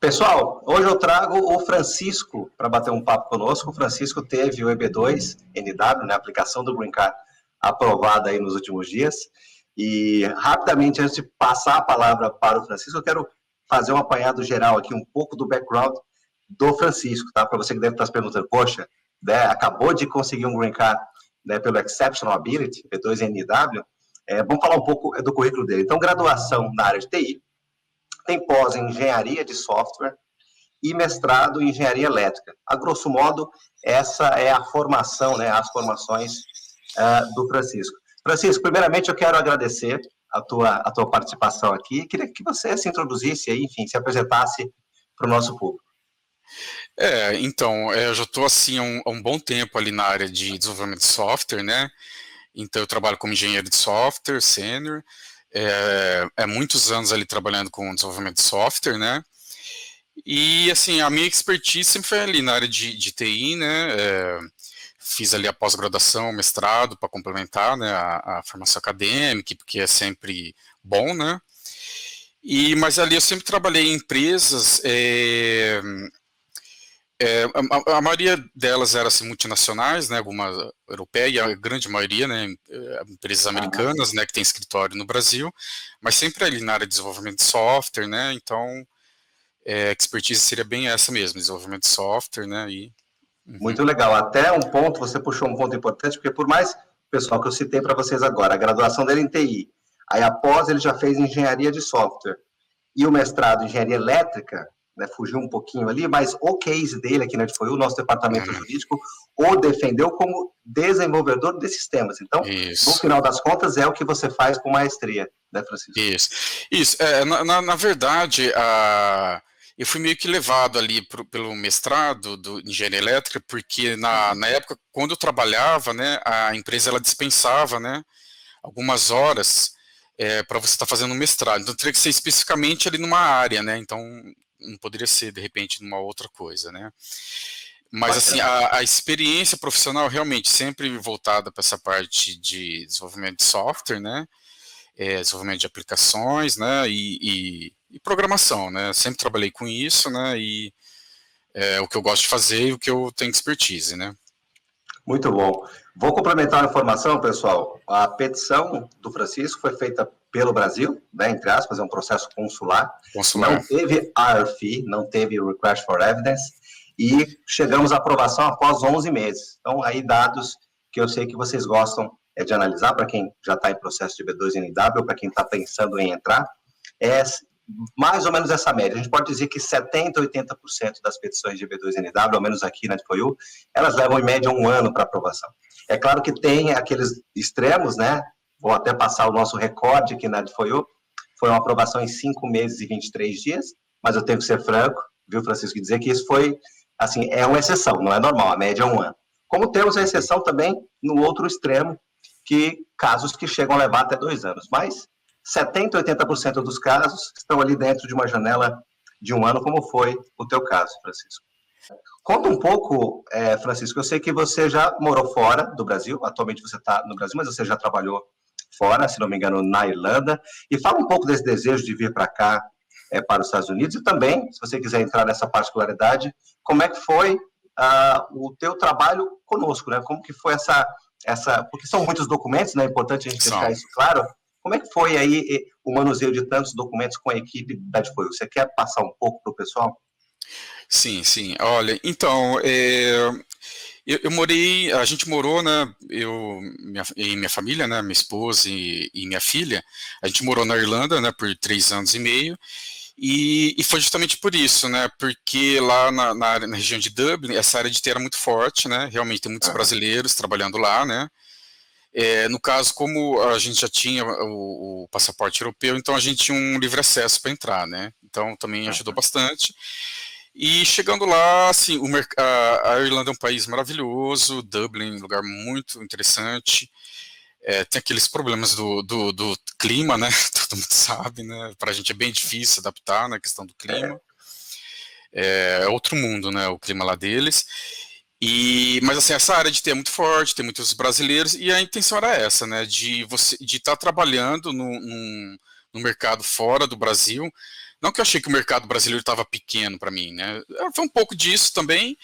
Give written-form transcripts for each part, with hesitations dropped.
Pessoal, hoje eu trago o Francisco para bater um papo conosco. O Francisco teve o EB2NW, né, a aplicação do Green Card aprovada aí nos últimos dias. E rapidamente, antes de passar a palavra para o Francisco, eu quero fazer um apanhado geral aqui, um pouco do background do Francisco, tá? Para você que deve estar se perguntando, poxa, né, acabou de conseguir um Green Card, né, pelo Exceptional Ability, EB2NW, vamos falar um pouco do currículo dele. Então, graduação na área de TI, tem pós em engenharia de software e mestrado em engenharia elétrica. A grosso modo, essa é a formação, né, as formações do Francisco. Francisco, primeiramente eu quero agradecer a tua participação aqui. Queria que você se introduzisse aí, enfim, se apresentasse para o nosso público. Então, eu já estou assim há um bom tempo ali na área de desenvolvimento de software, né? Então eu trabalho como engenheiro de software, sênior, muitos anos ali trabalhando com desenvolvimento de software, né? E assim, a minha expertise sempre foi ali na área de TI, né? Fiz ali a pós-graduação, mestrado para complementar, né, a formação acadêmica, porque é sempre bom, né? Mas ali eu sempre trabalhei em empresas. A maioria delas eram assim, multinacionais, né, algumas europeias, e a grande maioria, né, empresas americanas, né, que tem escritório no Brasil, mas sempre ali na área de desenvolvimento de software, né, então expertise seria bem essa mesmo, desenvolvimento de software, né, Muito legal, até um ponto, você puxou um ponto importante, porque por mais, pessoal, que eu citei para vocês agora, a graduação dele em TI, aí após ele já fez engenharia de software, e o mestrado em engenharia elétrica, né, fugiu um pouquinho ali, mas o case dele aqui na Edfoil, o nosso departamento jurídico, o defendeu como desenvolvedor de sistemas. Então, no final das contas, é o que você faz com maestria, né, Francisco? Isso. Na verdade, eu fui meio que levado ali pelo mestrado de engenharia elétrica, porque na época, quando eu trabalhava, né, a empresa ela dispensava, né, algumas horas para você estar fazendo um mestrado. Então teria que ser especificamente ali numa área, né? Então não poderia ser de repente numa outra coisa, né? Mas assim, a experiência profissional realmente sempre voltada para essa parte de desenvolvimento de software, né? Desenvolvimento de aplicações, né? E programação, né? Sempre trabalhei com isso, né? E o que eu gosto de fazer e o que eu tenho expertise, né? Muito bom. Vou complementar a informação, pessoal. A petição do Francisco foi feita pelo Brasil, né, entre aspas, é um processo consular. Não teve RFE, não teve Request for Evidence, e chegamos à aprovação após 11 meses. Então, aí dados que eu sei que vocês gostam de analisar, para quem já está em processo de B2NW, para quem está pensando em entrar, é mais ou menos essa média. A gente pode dizer que 70%, 80% das petições de B2NW, ao menos aqui na Edfoil, elas levam em média um ano para aprovação. É claro que tem aqueles extremos, né? Vou até passar o nosso recorde aqui na Edfoil, foi uma aprovação em 5 meses e 23 dias, mas eu tenho que ser franco, viu, Francisco, e dizer que isso foi, assim, é uma exceção, não é normal, a média é um ano. Como temos a exceção também no outro extremo, que casos que chegam a levar até 2 anos, mas 70%, 80% dos casos estão ali dentro de uma janela de um ano, como foi o teu caso, Francisco. Conta um pouco, Francisco, eu sei que você já morou fora do Brasil, atualmente você está no Brasil, mas você já trabalhou fora, se não me engano, na Irlanda, e fala um pouco desse desejo de vir para cá, para os Estados Unidos, e também, se você quiser entrar nessa particularidade, como é que foi o teu trabalho conosco, né? Como que foi porque são muitos documentos, né? É importante a gente deixar isso claro. Como é que foi aí o manuseio de tantos documentos com a equipe da Edfoil? Você quer passar um pouco para o pessoal? Sim. Olha, então, a gente morou, né, e minha família, né, minha esposa e minha filha, a gente morou na Irlanda, né, por 3 anos e meio, e foi justamente por isso, né, porque lá na região de Dublin, essa área de TI era muito forte, né, realmente tem muitos brasileiros trabalhando lá, né. No caso, como a gente já tinha o passaporte europeu, então a gente tinha um livre acesso para entrar, né? Então também ajudou bastante. E chegando lá, assim, a Irlanda é um país maravilhoso, Dublin, um lugar muito interessante. Tem aqueles problemas do clima, né? Todo mundo sabe, né? Para a gente é bem difícil adaptar na questão do clima. É outro mundo, né? O clima lá deles. Mas assim, essa área de TI é muito forte, tem muitos brasileiros, e a intenção era essa, né, de estar trabalhando no mercado fora do Brasil, Não que eu achei que o mercado brasileiro estava pequeno para mim, né? Foi um pouco disso também,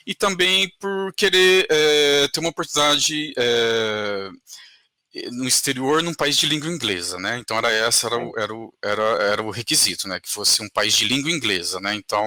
e também por querer ter uma oportunidade no exterior, num país de língua inglesa, né? Então era o requisito, né? Que fosse um país de língua inglesa, né? Então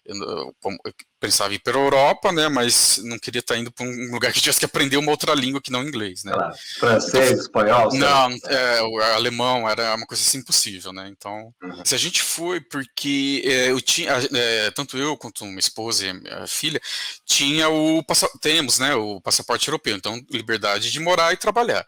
eu pensava em ir para a Europa, né? Mas não queria estar indo para um lugar que tivesse que aprender uma outra língua que não inglês, né? Claro. Francês, então, espanhol? Não, o alemão era uma coisa assim impossível, né? Então, se a gente foi, porque eu tinha, tanto eu quanto minha esposa e minha filha, temos, né, o passaporte europeu, então liberdade de morar e trabalhar.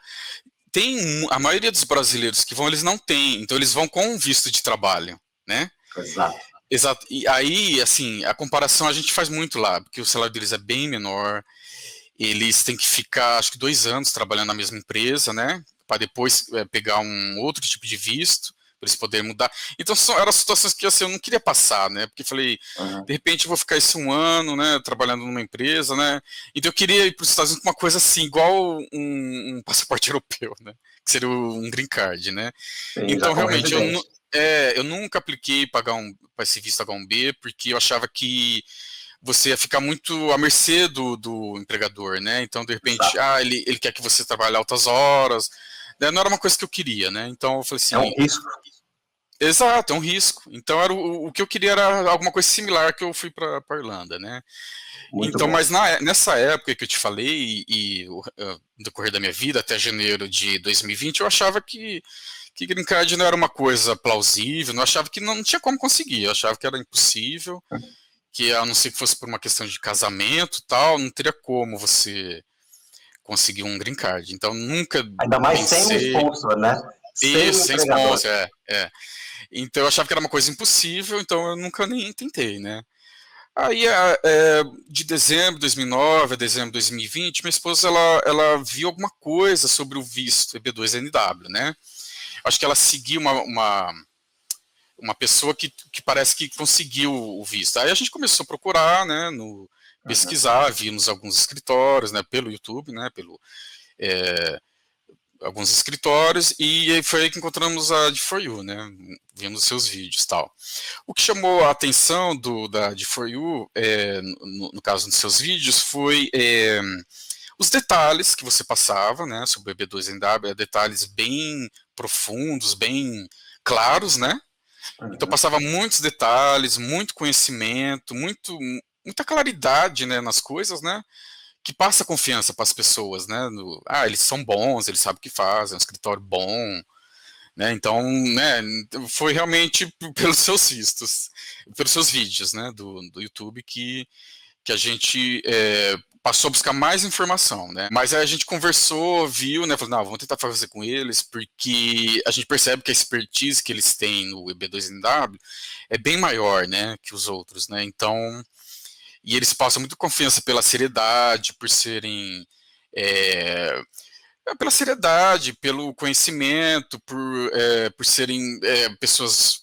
A maioria dos brasileiros que vão, eles não têm, então eles vão com visto de trabalho, né? Exato. Exato. E aí, assim, a comparação a gente faz muito lá, porque o salário deles é bem menor, eles têm que ficar, acho que 2 anos trabalhando na mesma empresa, né? Para depois pegar um outro tipo de visto, para eles poderem mudar. Então, eram situações que assim, eu não queria passar, né? Porque falei, de repente eu vou ficar esse 1 ano, né? Trabalhando numa empresa, né? Então eu queria ir para os Estados Unidos com uma coisa assim, igual um passaporte europeu, né? Que seria um green card, né? Sim, então, realmente, eu nunca apliquei para esse visto H1B, porque eu achava que você ia ficar muito à mercê do empregador, né? Então, de repente, ele quer que você trabalhe altas horas, né? Não era uma coisa que eu queria, né? Então, eu falei assim... É um risco. Exato, é um risco. Então, o que eu queria era alguma coisa similar que eu fui para a Irlanda, né? Muito então, bom. mas nessa época que eu te falei, no decorrer da minha vida, até janeiro de 2020, eu achava que green card não era uma coisa plausível, eu achava que não tinha como conseguir, eu achava que era impossível, que a não ser que fosse por uma questão de casamento e tal, não teria como você conseguir um green card. Então, nunca Ainda mais sem um sponsor, né? Sem sponsor, Então, eu achava que era uma coisa impossível, então eu nunca nem tentei, né? Aí, de dezembro de 2009 a dezembro de 2020, minha esposa, ela viu alguma coisa sobre o visto EB2NW, né? Acho que ela seguiu uma pessoa que parece que conseguiu o visto. Aí a gente começou a procurar, né, pesquisar, vimos alguns escritórios, né, pelo YouTube, né, alguns escritórios, e aí foi aí que encontramos a D4U, né, vimos seus vídeos e tal. O que chamou a atenção da D4U, no caso dos seus vídeos, foi os detalhes que você passava, né, sobre o EB2NW, detalhes bem profundos, bem claros, né? Então passava muitos detalhes, muito conhecimento, muita claridade, né, nas coisas, né? Que passa confiança para as pessoas, né? Eles são bons, eles sabem o que fazem, é um escritório bom, né? Então, né, foi realmente pelos seus vistos, pelos seus vídeos, né, do YouTube que a gente passou a buscar mais informação, né? Mas aí a gente conversou, viu, né? Falou, não, vamos tentar fazer com eles, porque a gente percebe que a expertise que eles têm no EB2NW é bem maior, né, que os outros, né? Então, e eles passam muito confiança pela seriedade, por serem pela seriedade, pelo conhecimento, por serem pessoas.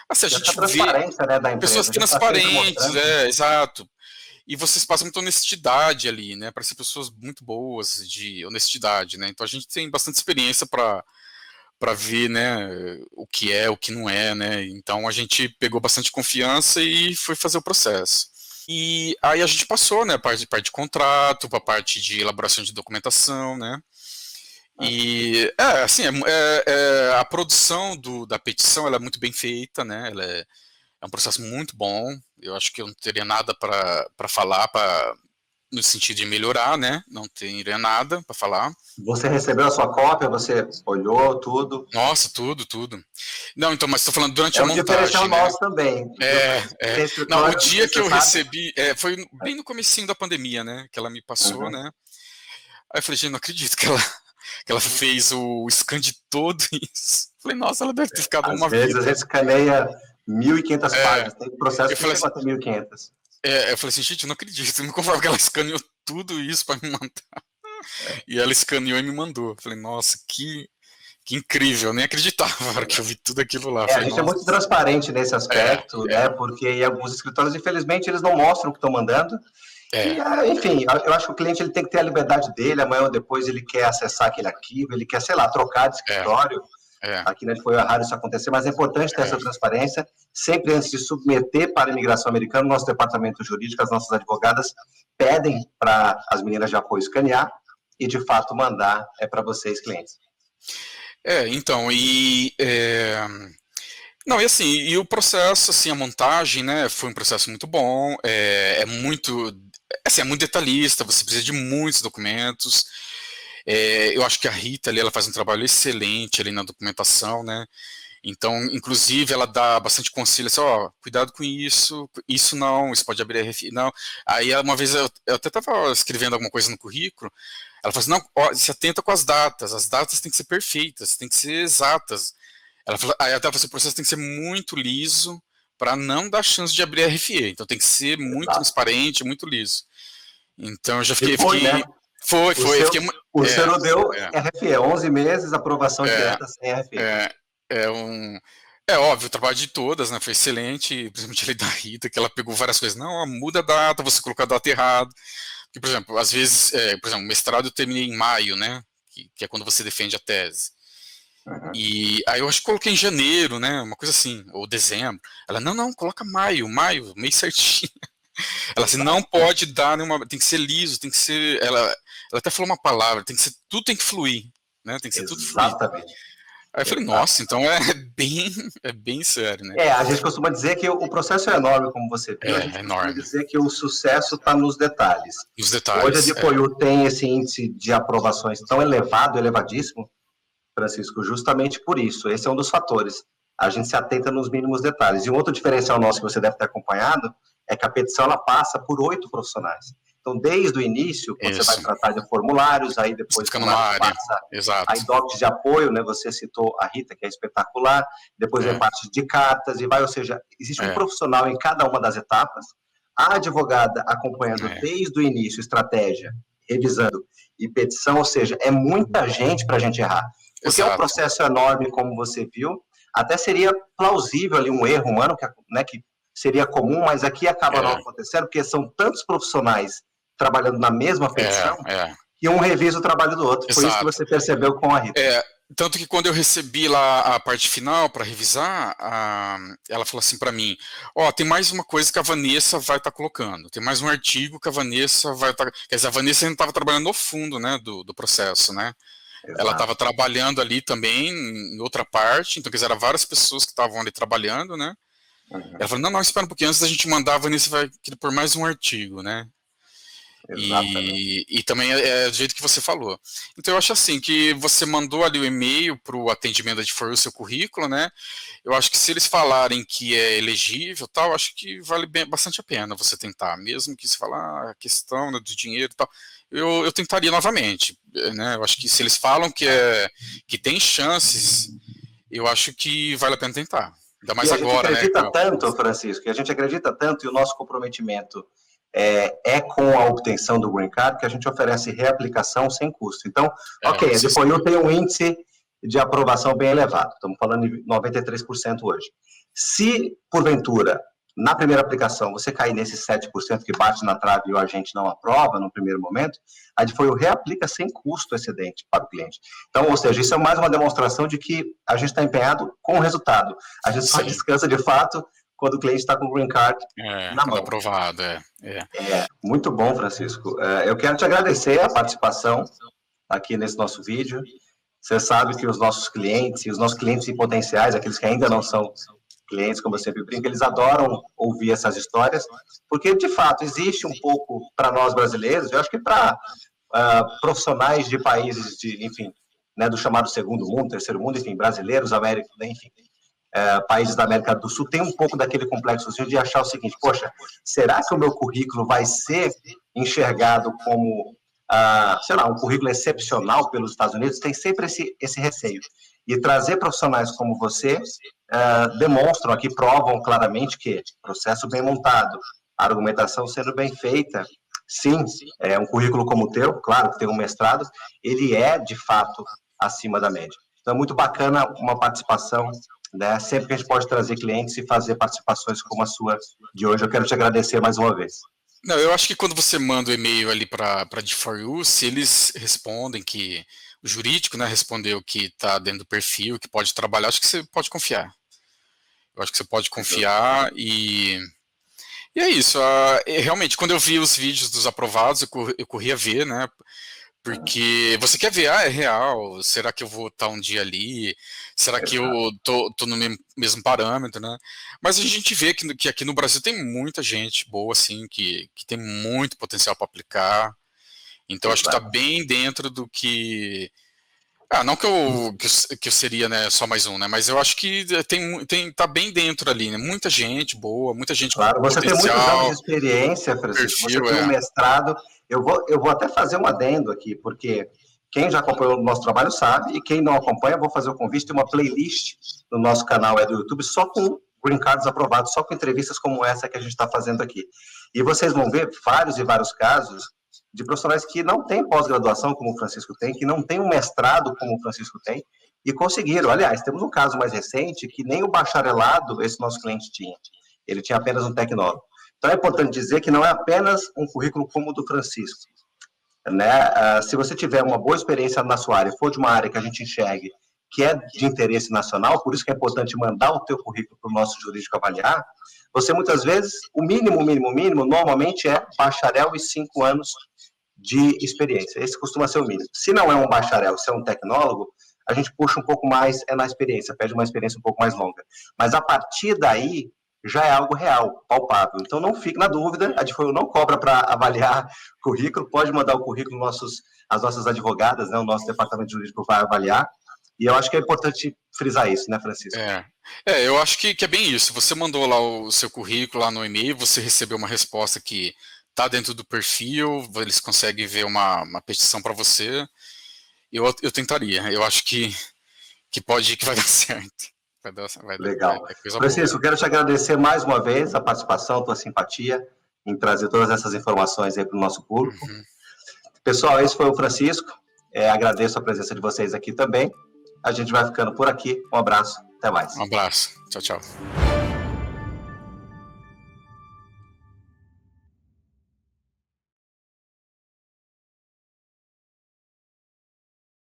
Assim, a gente vê né, da empresa, pessoas transparentes, exato. E vocês passam muita honestidade ali, né? Para ser pessoas muito boas de honestidade, né? Então a gente tem bastante experiência para ver, né, o que é, o que não é, né? Então a gente pegou bastante confiança e foi fazer o processo. E aí a gente passou, né, para a parte de contrato, para a parte de elaboração de documentação, né? E assim, a produção da petição ela é muito bem feita, né? Ela é um processo muito bom. Eu acho que eu não teria nada para falar no sentido de melhorar, né? Não teria nada para falar. Você recebeu a sua cópia? Você olhou tudo? Nossa, tudo. Não, então, mas estou falando durante a montagem. É um diferencial nosso também. Não, o dia que eu recebi, foi bem no comecinho da pandemia, né? Que ela me passou, né? Aí eu falei, gente, não acredito que ela fez o scan de todo isso. Falei, nossa, ela deve ter ficado uma vida. Às vezes a gente escaneia 1.500 páginas, tem processo que chega até 1.500. Eu falei assim, gente, eu não acredito, eu não conformo que ela escaneou tudo isso para me mandar. E ela escaneou e me mandou. Eu falei, nossa, que incrível, eu nem acreditava na hora que eu vi tudo aquilo lá. A gente é muito transparente nesse aspecto, né? Porque em alguns escritórios, infelizmente, eles não mostram o que estão mandando. E, enfim, eu acho que o cliente ele tem que ter a liberdade dele, amanhã ou depois ele quer acessar aquele arquivo, ele quer, sei lá, trocar de escritório. Aqui na foi raro isso acontecer, mas é importante ter essa transparência. Sempre antes de submeter para a imigração americana, nosso departamento jurídico, as nossas advogadas pedem para as meninas de apoio escanear e, de fato, mandar para vocês, clientes. Então, não, e assim, e o processo, assim, a montagem, né, foi um processo muito bom, é muito detalhista, você precisa de muitos documentos. Eu acho que a Rita ali, ela faz um trabalho excelente ali na documentação, né? Então, inclusive, ela dá bastante conselho, assim, cuidado com isso não, isso pode abrir RFI, não. Aí, uma vez, eu até estava escrevendo alguma coisa no currículo, ela falou assim, não, se atenta com as datas têm que ser perfeitas, têm que ser exatas. Aí ela falou assim, o processo tem que ser muito liso para não dar chance de abrir RFE, então tem que ser muito transparente, muito liso. Então, eu já fiquei... Né? Foi. O seu não deu RFE, 11 meses, aprovação direta sem RFE. É óbvio, o trabalho de todas, né, foi excelente, principalmente ali da Rita, que ela pegou várias coisas, não, muda a data, você colocou a data errada, porque, por exemplo, às vezes, por exemplo, o mestrado eu terminei em maio, né, que é quando você defende a tese, e aí eu acho que coloquei em janeiro, né, uma coisa assim, ou dezembro, ela, não, coloca maio, mês certinho. Ela assim, não pode dar nenhuma, tem que ser liso, tem que ser, ela até falou uma palavra, tudo tem que fluir, né, tem que ser tudo fluido. Exatamente. Aí eu falei, nossa, então é bem sério, né? A gente costuma dizer que o processo é enorme, como você viu, a gente costuma dizer que o sucesso está nos detalhes. Nos detalhes. Hoje a DeFoyu tem esse índice de aprovações tão elevado, elevadíssimo, Francisco, justamente por isso. Esse é um dos fatores. A gente se atenta nos mínimos detalhes. E um outro diferencial nosso que você deve ter acompanhado é que a petição ela passa por 8 profissionais. Então, desde o início, quando você vai tratar de formulários, aí depois passa a IDOC de apoio, né? Você citou a Rita, que é espetacular, depois vem parte de cartas, ou seja, existe um profissional em cada uma das etapas, a advogada acompanhando desde o início, estratégia, revisando e petição, ou seja, é muita gente para a gente errar. Porque é um processo enorme, como você viu, até seria plausível ali um erro humano, que seria comum, mas aqui acaba não acontecendo, porque são tantos profissionais trabalhando na mesma petição, que um revisa o trabalho do outro. Foi isso que você percebeu com a Rita. Tanto que quando eu recebi lá a parte final para revisar, ela falou assim para mim, tem mais uma coisa que a Vanessa vai estar colocando, tem mais um artigo que a Vanessa vai estar... Quer dizer, a Vanessa ainda estava trabalhando no fundo, né, do processo, né? Exato. Ela estava trabalhando ali também em outra parte, então, quer dizer, eram várias pessoas que estavam ali trabalhando, né? Ela falou, não, espera um pouquinho, antes da gente mandar, a Vanessa vai querer pôr mais um artigo, né? E também é do jeito que você falou. Então eu acho assim, que você mandou ali o e-mail para o atendimento de for o seu currículo, né? Eu acho que se eles falarem que é elegível, tal, acho que vale bastante a pena você tentar, mesmo que se falar a questão, né, do dinheiro e tal, eu tentaria novamente, né? Eu acho que se eles falam que tem chances, eu acho que vale a pena tentar. Ainda mais agora, né? A gente acredita tanto, Francisco, e a gente acredita tanto, e o nosso comprometimento é com a obtenção do Green Card, que a gente oferece reaplicação sem custo. Então, a DeFoyu tem um índice de aprovação bem elevado, estamos falando de 93% hoje. Se, porventura, na primeira aplicação, você cair nesses 7% que bate na trave e o agente não aprova no primeiro momento, a DeFoyu reaplica sem custo excedente para o cliente. Então, ou seja, isso é mais uma demonstração de que a gente está empenhado com o resultado. A gente só descansa, de fato, quando o cliente está com o Green Card na mão. Aprovado, Muito bom, Francisco. Eu quero te agradecer a participação aqui nesse nosso vídeo. Você sabe que os nossos clientes e os nossos clientes em potenciais, aqueles que ainda não são clientes, como eu sempre brinco, eles adoram ouvir essas histórias, porque, de fato, existe um pouco para nós brasileiros, eu acho que para profissionais de países, enfim, né, do chamado segundo mundo, terceiro mundo, enfim, brasileiros, América, enfim, países da América do Sul, tem um pouco daquele complexozinho de achar o seguinte, poxa, será que o meu currículo vai ser enxergado como, sei lá, um currículo excepcional pelos Estados Unidos? Tem sempre esse receio. E trazer profissionais como você demonstram aqui, provam claramente que processo bem montado, argumentação sendo bem feita, sim, um currículo como o teu, claro que tem um mestrado, ele é, de fato, acima da média. Então, é muito bacana uma participação, né? Sempre que a gente pode trazer clientes e fazer participações como a sua de hoje. Eu quero te agradecer mais uma vez. Não, eu acho que quando você manda o e-mail ali para D4U, se eles respondem que jurídico, né, respondeu que está dentro do perfil, que pode trabalhar, acho que você pode confiar. Eu acho que você pode confiar e é isso. Realmente, quando eu vi os vídeos dos aprovados, eu corri a ver, né? Porque você quer ver, é real, será que eu vou estar um dia ali? Será que eu tô no mesmo parâmetro, né? Mas a gente vê que aqui no Brasil tem muita gente boa, assim, que tem muito potencial para aplicar. Então, acho que está bem dentro do que... não que eu seria, né, só mais um, né? Mas eu acho que tá bem dentro ali, né? Muita gente boa, muita gente com Você tem muitos anos de potencial, experiência, Francisco. Você perfil, tem um mestrado. Eu vou até fazer um adendo aqui, porque quem já acompanhou o nosso trabalho sabe, e quem não acompanha, eu vou fazer o convite. Tem uma playlist no nosso canal do YouTube só com green cards aprovados, só com entrevistas como essa que a gente está fazendo aqui. E vocês vão ver vários e vários casos de profissionais que não têm pós-graduação, como o Francisco tem, que não têm um mestrado, como o Francisco tem, e conseguiram. Aliás, temos um caso mais recente que nem o bacharelado esse nosso cliente tinha. Ele tinha apenas um tecnólogo. Então, é importante dizer que não é apenas um currículo como o do Francisco. Né? Se você tiver uma boa experiência na sua área, for de uma área que a gente enxergue que é de interesse nacional, por isso que é importante mandar o teu currículo para o nosso jurídico avaliar, você muitas vezes, o mínimo, normalmente é bacharel e 5 anos de experiência. Esse costuma ser o mínimo. Se não é um bacharel, se é um tecnólogo, a gente puxa um pouco mais na experiência, pede uma experiência um pouco mais longa. Mas a partir daí, já é algo real, palpável. Então, não fique na dúvida, a Adfoil não cobra para avaliar currículo, pode mandar o currículo, as nossas advogadas, né, o nosso departamento jurídico vai avaliar, e eu acho que é importante frisar isso, né, Francisco? Eu acho que é bem isso. Você mandou lá o seu currículo lá no e-mail, você recebeu uma resposta que está dentro do perfil, eles conseguem ver uma petição para você. Eu tentaria, eu acho que vai dar certo. Legal. Francisco, quero te agradecer mais uma vez a participação, a tua simpatia em trazer todas essas informações aí para o nosso público. Pessoal, esse foi o Francisco. Agradeço a presença de vocês aqui também. A gente vai ficando por aqui. Um abraço. Até mais. Um abraço. Tchau, tchau.